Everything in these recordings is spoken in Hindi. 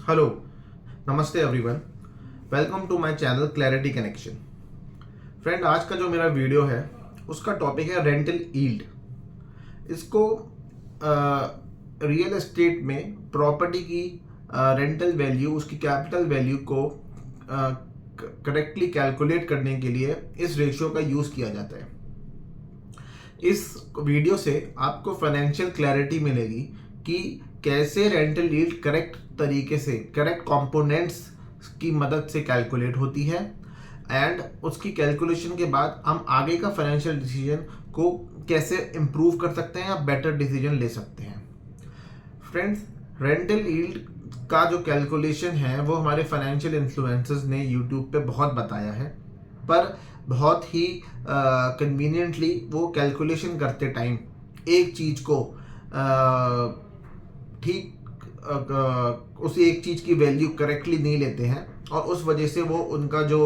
हेलो, नमस्ते everyone. Welcome to my channel clarity connection. Friend, आज का जो मेरा वीडियो है उसका टॉपिक है रेंटल यील्ड। इसको रियल एस्टेट में प्रॉपर्टी की रेंटल वैल्यू, उसकी कैपिटल वैल्यू को करेक्टली कैलकुलेट करने के लिए इस रेशियो का यूज़ किया जाता है। इस वीडियो से आपको फाइनेंशियल क्लैरिटी मिलेगी कि कैसे रेंटल यील्ड करेक्ट तरीके से, करेक्ट कंपोनेंट्स की मदद से कैलकुलेट होती है, एंड उसकी कैलकुलेशन के बाद हम आगे का फाइनेंशियल डिसीजन को कैसे इम्प्रूव कर सकते हैं या बेटर डिसीजन ले सकते हैं। फ्रेंड्स, रेंटल यील्ड का जो कैलकुलेशन है वो हमारे फाइनेंशियल इन्फ्लुएंसर्स ने यूट्यूब पे बहुत बताया है, पर बहुत ही कन्वीनियंटली वो कैलकुलेशन करते टाइम एक चीज़ को ठीक उस एक चीज़ की वैल्यू करेक्टली नहीं लेते हैं, और उस वजह से वो उनका जो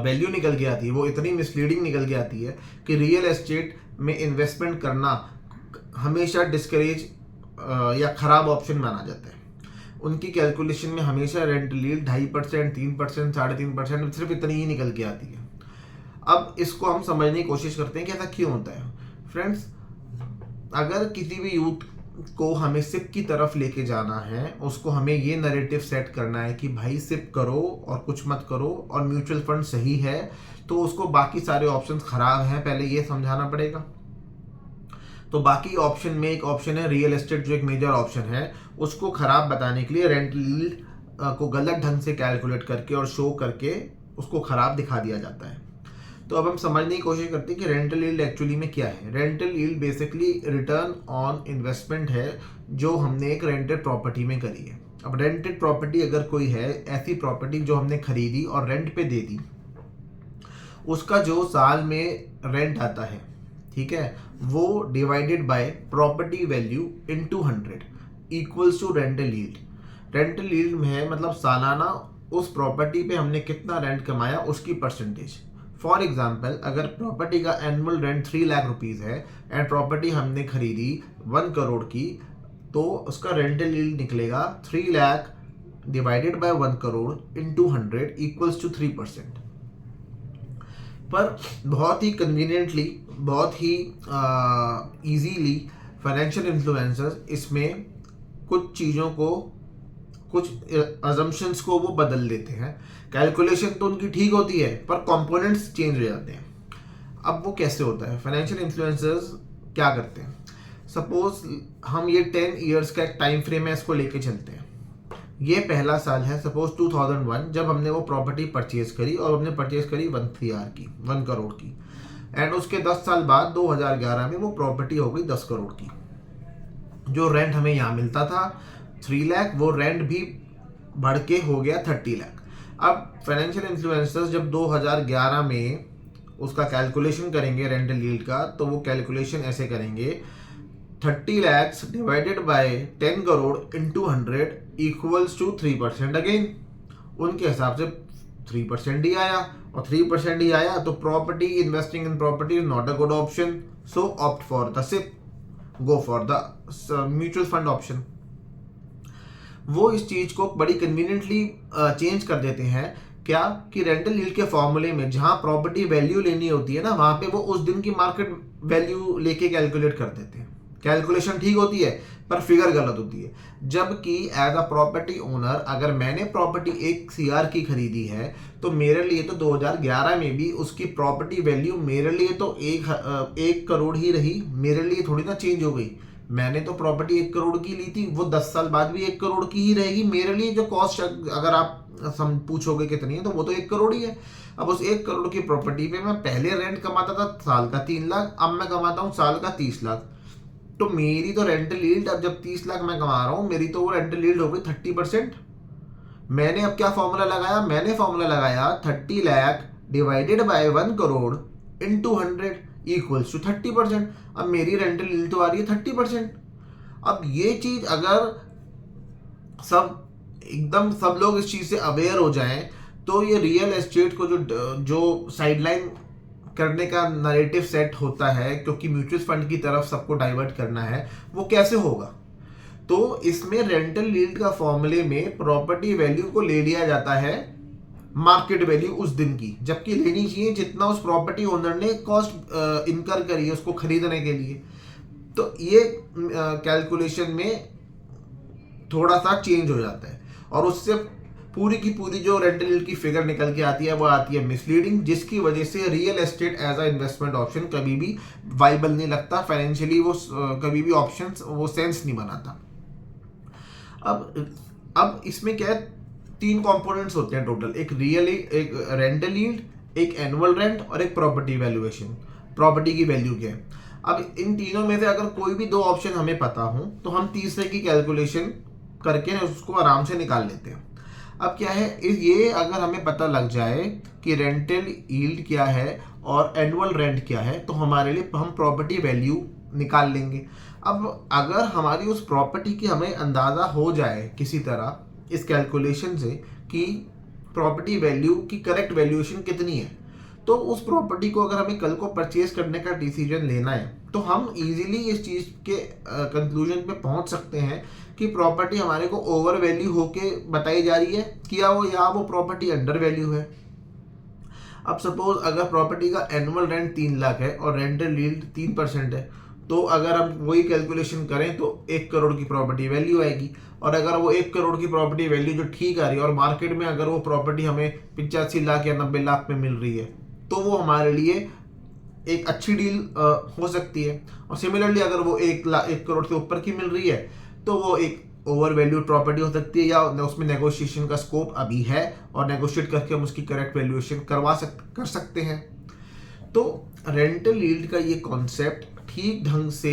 वैल्यू निकल के आती है वो इतनी मिसलीडिंग निकल के आती है कि रियल एस्टेट में इन्वेस्टमेंट करना हमेशा डिस्करेज या ख़राब ऑप्शन माना जाता है। उनकी कैलकुलेशन में हमेशा रेंटल यील्ड 2.5%, 3%, 3.5% सिर्फ इतनी ही निकल के आती है। अब इसको हम समझने की कोशिश करते हैं कि ऐसा क्यों होता है। फ्रेंड्स, अगर किसी भी यूथ को हमें सिप की तरफ लेके जाना है, उसको हमें ये नैरेटिव सेट करना है कि भाई सिप करो और कुछ मत करो और म्यूचुअल फंड सही है, तो उसको बाकी सारे ऑप्शंस खराब हैं पहले ये समझाना पड़ेगा। तो बाकी ऑप्शन में एक ऑप्शन है रियल एस्टेट, जो एक मेजर ऑप्शन है, उसको खराब बताने के लिए रेंटल यील्ड को गलत ढंग से कैलकुलेट करके और शो करके उसको खराब दिखा दिया जाता है। तो अब हम समझने की कोशिश करते हैं कि रेंटल यील्ड एक्चुअली में क्या है। Rental yield basically return on investment है जो हमने एक रेंटेड प्रॉपर्टी में करी है। अब रेंटेड प्रॉपर्टी अगर कोई है, ऐसी प्रॉपर्टी जो हमने खरीदी और रेंट पे दे दी, उसका जो साल में रेंट आता है, ठीक है, वो divided by property value into 100 equals to rental yield. Rental yield में है मतलब सालाना उस प्रॉपर्टी पे हमने कितना रेंट कमाया उसकी परसेंटेज। फॉर एग्जाम्पल, अगर प्रॉपर्टी का एनुअल रेंट 3 लाख रुपीज़ है एंड प्रॉपर्टी हमने खरीदी 1 करोड़ की, तो उसका रेंटल यील्ड निकलेगा 3 lakh divided by 1 crore into 100 equals to 3%। पर बहुत ही कन्वीनियंटली, बहुत ही इजीली फाइनेंशियल इन्फ्लुएंसर्स इसमें कुछ चीज़ों को, कुछ अजम्पशंस को वो बदल देते हैं। कैलकुलेशन तो उनकी ठीक होती है पर कंपोनेंट्स चेंज हो जाते हैं। अब वो कैसे होता है? फाइनेंशियल इन्फ्लुएंसर्स क्या करते हैं? सपोज हम ये 10 ईयर्स का एक टाइम फ्रेम है, इसको लेके चलते हैं। ये पहला साल है सपोज 2001, जब हमने वो प्रॉपर्टी परचेज करी, और हमने परचेज करी 1 CR की, 1 करोड़ की, एंड उसके 10 साल बाद 2011 में वो प्रॉपर्टी हो गई 10 करोड़ की। जो रेंट हमें यहाँ मिलता था 3 लाख, वो रेंट भी बढ़ के हो गया 30 लाख। अब फाइनेंशियल इन्फ्लुएंसर्स जब 2011 में उसका कैलकुलेशन करेंगे रेंटल यील्ड का, तो वो कैलकुलेशन ऐसे करेंगे, 30 lakhs divided by 10 crore into 100 equals to 3%। Again उनके हिसाब से 3% ही आया, और 3% ही आया तो property, investing in property is not a good option, so opt for the SIP, go for the mutual fund option. वो इस चीज को बड़ी कन्वीनियंटली चेंज कर देते हैं। क्या कि रेंटल यील्ड के फॉर्मूले में जहां प्रॉपर्टी वैल्यू लेनी होती है ना, वहां पे वो उस दिन की मार्केट वैल्यू लेके कैलकुलेट कर देते हैं। कैलकुलेशन ठीक होती है पर फिगर गलत होती है। जबकि एज अ प्रॉपर्टी ओनर, अगर मैंने प्रॉपर्टी 1 CR की खरीदी है, तो मेरे लिए तो 2011 में भी उसकी प्रॉपर्टी वैल्यू मेरे लिए तो 1 करोड़ ही रही, मेरे लिए थोड़ी ना चेंज हो गई। मैंने तो प्रॉपर्टी 1 करोड़ की ली थी, वो 10 साल बाद भी 1 करोड़ की ही रहेगी। मेरे लिए जो कॉस्ट, अगर आप पूछोगे कितनी है, तो वो तो 1 करोड़ ही है। अब उस 1 करोड़ की प्रॉपर्टी पे मैं पहले रेंट कमाता था साल का 3 लाख, अब मैं कमाता हूँ साल का 30 लाख। तो मेरी तो रेंटल यील्ड, अब जब 30 लाख मैं कमा रहा हूँ, मेरी तो वो रेंटल यील्ड हो गई 30%। मैंने अब क्या फॉर्मूला लगाया? मैंने फॉर्मूला लगाया 30 lakh divided by 1 crore into 100 equals to 30%। अब मेरी रेंटल यील्ड तो आ रही है 30%। अब ये चीज अगर सब लोग इस चीज से अवेयर हो जाएं, तो ये रियल एस्टेट को जो साइडलाइन करने का नैरेटिव सेट होता है, क्योंकि म्यूचुअल फंड की तरफ सबको डाइवर्ट करना है, वो कैसे होगा? तो इसमें रेंटल यील्ड का फॉर्मूले में प्रॉपर्टी वैल्यू को ले लिया जाता है मार्केट वैल्यू उस दिन की, जबकि लेनी चाहिए जितना उस प्रॉपर्टी ओनर ने कॉस्ट इनकर करी है उसको खरीदने के लिए। तो ये कैलकुलेशन में थोड़ा सा चेंज हो जाता है और उससे पूरी की पूरी जो रेंटल यील्ड की फिगर निकल के आती है वो आती है मिसलीडिंग, जिसकी वजह से real estate as a investment option कभी भी वाइबल नहीं लगता फाइनेंशियली, वो कभी भी ऑप्शन वो सेंस नहीं बनाता। अब इसमें क्या है, 3 कंपोनेंट्स होते हैं टोटल, एक रेंटल यील्ड, एक एनुअल रेंट और एक प्रॉपर्टी वैल्यूएशन, प्रॉपर्टी की वैल्यू क्या है। अब इन तीनों में से अगर कोई भी 2 ऑप्शन हमें पता हो तो हम तीसरे की कैलकुलेशन करके उसको आराम से निकाल लेते हैं। अब क्या है, ये अगर हमें पता लग जाए कि रेंटल यील्ड क्या है और एनुअल रेंट क्या है तो हमारे लिए हम प्रॉपर्टी वैल्यू निकाल लेंगे। अब अगर हमारी उस प्रॉपर्टी की हमें अंदाज़ा हो जाए किसी तरह इस कैलकुलेशन से कि प्रॉपर्टी वैल्यू की करेक्ट वैल्यूएशन कितनी है, तो उस प्रॉपर्टी को अगर हमें कल को परचेज करने का डिसीजन लेना है तो हम इजीली इस चीज़ के कंक्लूजन पे पहुंच सकते हैं कि प्रॉपर्टी हमारे को ओवर वैल्यू होके बताई जा रही है क्या वो प्रॉपर्टी अंडर वैल्यू है। अब सपोज अगर प्रॉपर्टी का एनुअल रेंट 3 लाख है और रेंटल यील्ड 3% है, तो अगर हम वही कैलकुलेशन करें तो 1 करोड़ की प्रॉपर्टी वैल्यू आएगी। और अगर वो 1 करोड़ की प्रॉपर्टी वैल्यू जो ठीक आ रही है और मार्केट में अगर वो प्रॉपर्टी हमें 85 लाख या 90 लाख में मिल रही है तो वो हमारे लिए एक अच्छी डील हो सकती है। और सिमिलरली अगर वो 1 करोड़ से ऊपर की मिल रही है तो वो एक ओवर वैल्यूड प्रॉपर्टी हो सकती है, या उसमें नेगोशिएशन का स्कोप अभी है और नेगोशिएट करके हम उसकी करेक्ट वैल्यूएशन कर सकते हैं। तो रेंटल यील्ड का ये कॉन्सेप्ट ठीक ढंग से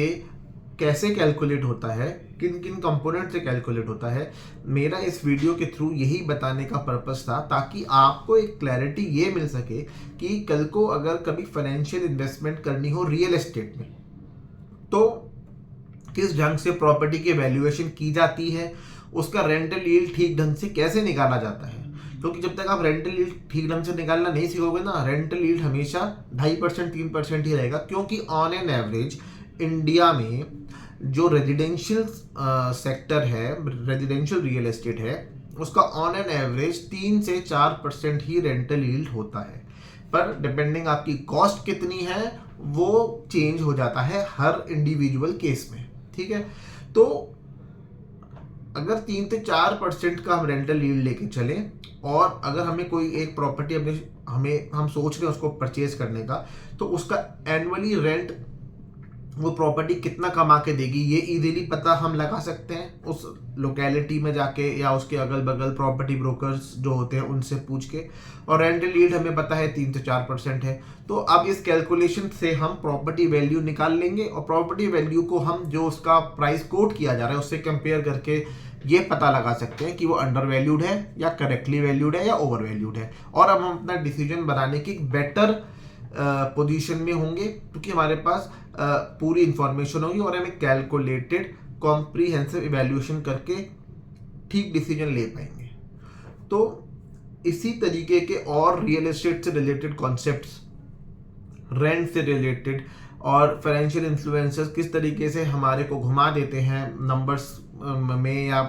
कैसे कैलकुलेट होता है, किन किन कंपोनेंट से कैलकुलेट होता है, मेरा इस वीडियो के थ्रू यही बताने का पर्पस था, ताकि आपको एक क्लैरिटी ये मिल सके कि कल को अगर कभी फाइनेंशियल इन्वेस्टमेंट करनी हो रियल एस्टेट में तो किस ढंग से प्रॉपर्टी की वैल्यूएशन की जाती है, उसका रेंटल यील्ड ठीक ढंग से कैसे निकाला जाता है। क्योंकि जब तक आप रेंटल यील्ड ठीक ढंग से निकालना नहीं सीखोगे ना, रेंटल यील्ड हमेशा 2.5% 3% ही रहेगा। क्योंकि ऑन एन एवरेज इंडिया में जो रेजिडेंशियल सेक्टर है, रेजिडेंशियल रियल एस्टेट है, उसका ऑन एन एवरेज 3 से 4% ही रेंटल यील्ड होता है। पर डिपेंडिंग आपकी कॉस्ट कितनी है वो चेंज हो जाता है हर इंडिविजुअल केस में, ठीक है। तो अगर 3 से 4% का हम रेंटल यील्ड लेके चलें और अगर हमें कोई एक प्रॉपर्टी हम सोच रहे हैं उसको परचेज करने का, तो उसका एनुअली रेंट वो प्रॉपर्टी कितना कमा के देगी ये इजीली पता हम लगा सकते हैं उस लोकेलिटी में जाके या उसके अगल बगल प्रॉपर्टी ब्रोकर्स जो होते हैं उनसे पूछ के। और रेंटल यील्ड हमें पता है 3 से 4% है। तो अब इस कैलकुलेशन से हम प्रॉपर्टी वैल्यू निकाल लेंगे और प्रॉपर्टी वैल्यू को हम जो उसका प्राइस कोट किया जा रहा है उससे कंपेयर करके ये पता लगा सकते हैं कि वो अंडर वैल्यूड है या करेक्टली वैल्यूड है या ओवर वैल्यूड है। और अब हम अपना डिसीजन बनाने की बेटर पोजीशन में होंगे क्योंकि हमारे पास पूरी इंफॉर्मेशन होगी और हम एक कैलकुलेटेड कॉम्प्रीहेंसिव इवैल्यूएशन करके ठीक डिसीजन ले पाएंगे। तो इसी तरीके के और रियल एस्टेट से रिलेटेड कॉन्सेप्ट्स, रेंट से रिलेटेड और फाइनेंशियल इन्फ्लुएंसर्स किस तरीके से हमारे को घुमा देते हैं नंबर्स में या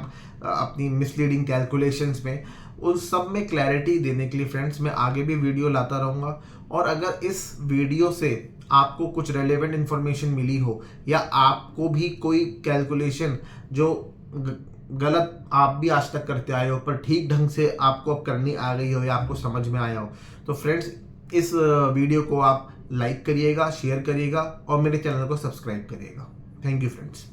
अपनी मिसलीडिंग कैलकुलेशंस में, उन सब में क्लैरिटी देने के लिए फ्रेंड्स मैं आगे भी वीडियो लाता रहूँगा। और अगर इस वीडियो से आपको कुछ रेलेवेंट इन्फॉर्मेशन मिली हो या आपको भी कोई कैलकुलेशन जो गलत आप भी आज तक करते आए हो पर ठीक ढंग से आपको अब करनी आ गई हो या आपको समझ में आया हो, तो फ्रेंड्स इस वीडियो को आप लाइक करिएगा, शेयर करिएगा और मेरे चैनल को सब्सक्राइब करिएगा। Thank you friends.